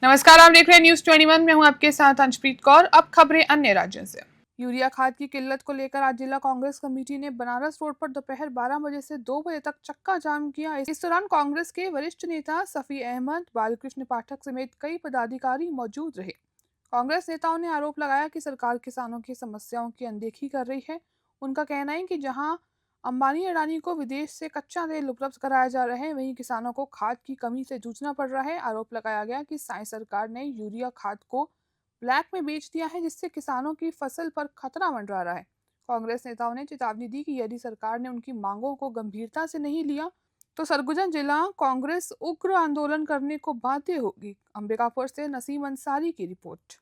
नमस्कार, आप देख रहे हैं न्यूज 21। में हूं आपके साथ अंशप्रीत कौर। अब खबरें अन्य राज्यों से। यूरिया खाद की किल्लत को लेकर आज जिला कांग्रेस कमेटी ने बनारस रोड पर दोपहर 12 बजे से 2 बजे तक चक्का जाम किया। इस दौरान कांग्रेस के वरिष्ठ नेता सफी अहमद, बालकृष्ण पाठक समेत कई पदाधिकारी मौजूद रहे। कांग्रेस नेताओं ने आरोप लगाया कि सरकार किसानों की समस्याओं की अनदेखी कर रही है। उनका कहना है कि जहां अंबानी अडानी को विदेश से कच्चा तेल उपलब्ध कराया जा रहा है, वहीं किसानों को खाद की कमी से जूझना पड़ रहा है। आरोप लगाया गया कि साई सरकार ने यूरिया खाद को ब्लैक में बेच दिया है, जिससे किसानों की फसल पर खतरा मंडरा रहा है। कांग्रेस नेताओं ने चेतावनी दी कि यदि सरकार ने उनकी मांगों को गंभीरता से नहीं लिया तो सरगुजा जिला कांग्रेस उग्र आंदोलन करने को बाध्य होगी। अंबिकापुर से नसीम अंसारी की रिपोर्ट।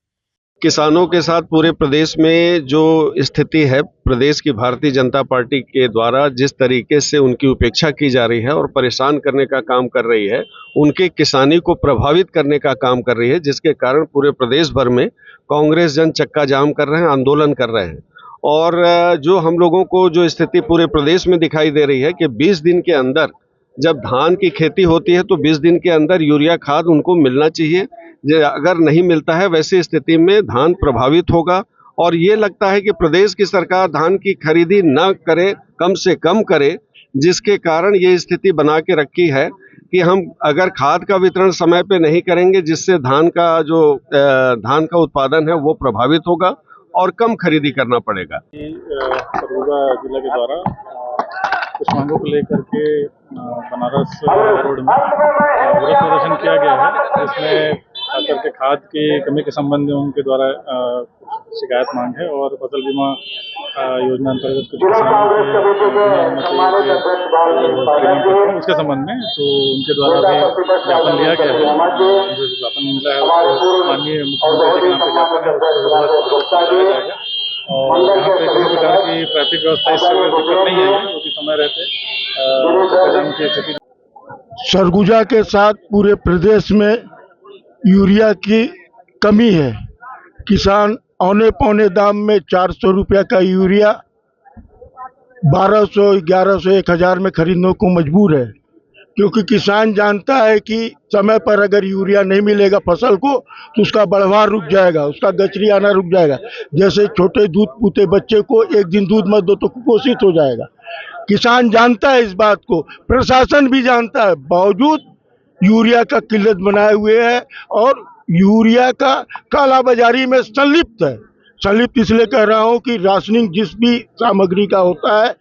किसानों के साथ पूरे प्रदेश में जो स्थिति है, प्रदेश की भारतीय जनता पार्टी के द्वारा जिस तरीके से उनकी उपेक्षा की जा रही है और परेशान करने का काम कर रही है, उनके किसानी को प्रभावित करने का काम कर रही है, जिसके कारण पूरे प्रदेश भर में कांग्रेस जन चक्का जाम कर रहे हैं, आंदोलन कर रहे हैं। और जो हम लोगों को जो स्थिति पूरे प्रदेश में दिखाई दे रही है कि 20 दिन के अंदर जब धान की खेती होती है तो 20 दिन के अंदर यूरिया खाद उनको मिलना चाहिए। अगर नहीं मिलता है, वैसी स्थिति में धान प्रभावित होगा। और ये लगता है कि प्रदेश की सरकार धान की खरीदी न करे, कम से कम करे, जिसके कारण ये स्थिति बना के रखी है कि हम अगर खाद का वितरण समय पे नहीं करेंगे, जिससे धान का उत्पादन है वो प्रभावित होगा और कम खरीदी करना पड़ेगा। सरगुजा जिला के द्वारा कुछ मांगों को लेकर के बनारस रोड में विरोध प्रदर्शन किया गया है, जिसमें खासकर के खाद की कमी के संबंध में उनके द्वारा शिकायत मांग है और फसल बीमा योजना अंतर्गत कुछ किसानों के उसके संबंध में तो उनके द्वारा भी ज्ञापन लिया गया है। जो ज्ञापन मिला है उसको माननीय मुख्यमंत्री जी के नाम पे ज्ञापन है, उसको पहुंचाया जाएगा। और यहाँ पे किसी प्रकार की ट्रैफिक व्यवस्था इससे दिक्कत नहीं है, क्योंकि समय रहते चक्का जाम की स्थिति। सरगुजा के साथ पूरे प्रदेश में यूरिया की कमी है। किसान औने पौने दाम में 400 रुपया का यूरिया 1200, 1100, 1000 में खरीदने को मजबूर है, क्योंकि किसान जानता है कि समय पर अगर यूरिया नहीं मिलेगा फसल को तो उसका बढ़वार रुक जाएगा, उसका गचरी आना रुक जाएगा। जैसे छोटे दूध पूते बच्चे को एक दिन दूध मत दो तो कुपोषित हो जाएगा। किसान जानता है इस बात को, प्रशासन भी जानता है, बावजूद यूरिया का किल्लत बनाए हुए है और यूरिया का कालाबाजारी में संलिप्त है। संलिप्त इसलिए कह रहा हूँ कि राशनिंग जिस भी सामग्री का होता है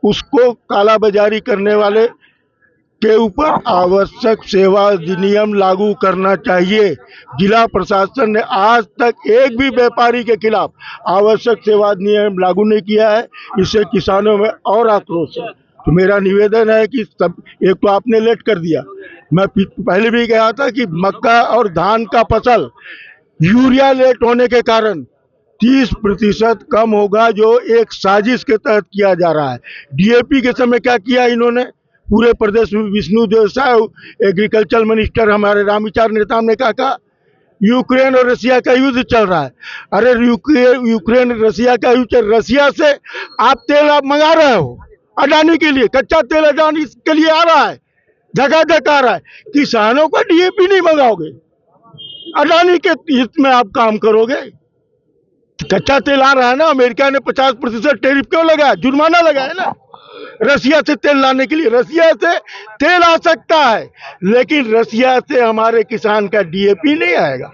उसको कालाबाजारी करने वाले के ऊपर आवश्यक सेवा अधिनियम लागू करना चाहिए। जिला प्रशासन ने आज तक एक भी व्यापारी के खिलाफ आवश्यक सेवा अधिनियम लागू नहीं किया है। इससे किसानों में और आक्रोश है। तो मेरा निवेदन है कि सब, एक तो आपने लेट कर दिया, मैं पहले भी कहा था कि मक्का और धान का फसल यूरिया लेट होने के कारण 30% कम होगा, जो एक साजिश के तहत किया जा रहा है। डीएपी के समय क्या किया इन्होंने, पूरे प्रदेश में विष्णु देव साहब एग्रीकल्चर मिनिस्टर हमारे रामविचार नेताम ने कहा यूक्रेन और रसिया का युद्ध चल रहा है। अरे यूक्रेन रसिया का युद्ध, रसिया से आप तेल आप मंगा रहे हो अडानी के लिए, कच्चा तेल अडानी के लिए आ रहा है, जगह आ रहा है। किसानों का डीएपी नहीं मंगाओगे, अडानी के हित में आप काम करोगे। कच्चा तेल आ रहा है ना, अमेरिका ने 50% टैरिफ क्यों लगाया, जुर्माना लगाया ना रसिया से तेल लाने के लिए। रसिया से तेल आ सकता है, लेकिन रसिया से हमारे किसान का डीएपी नहीं आएगा।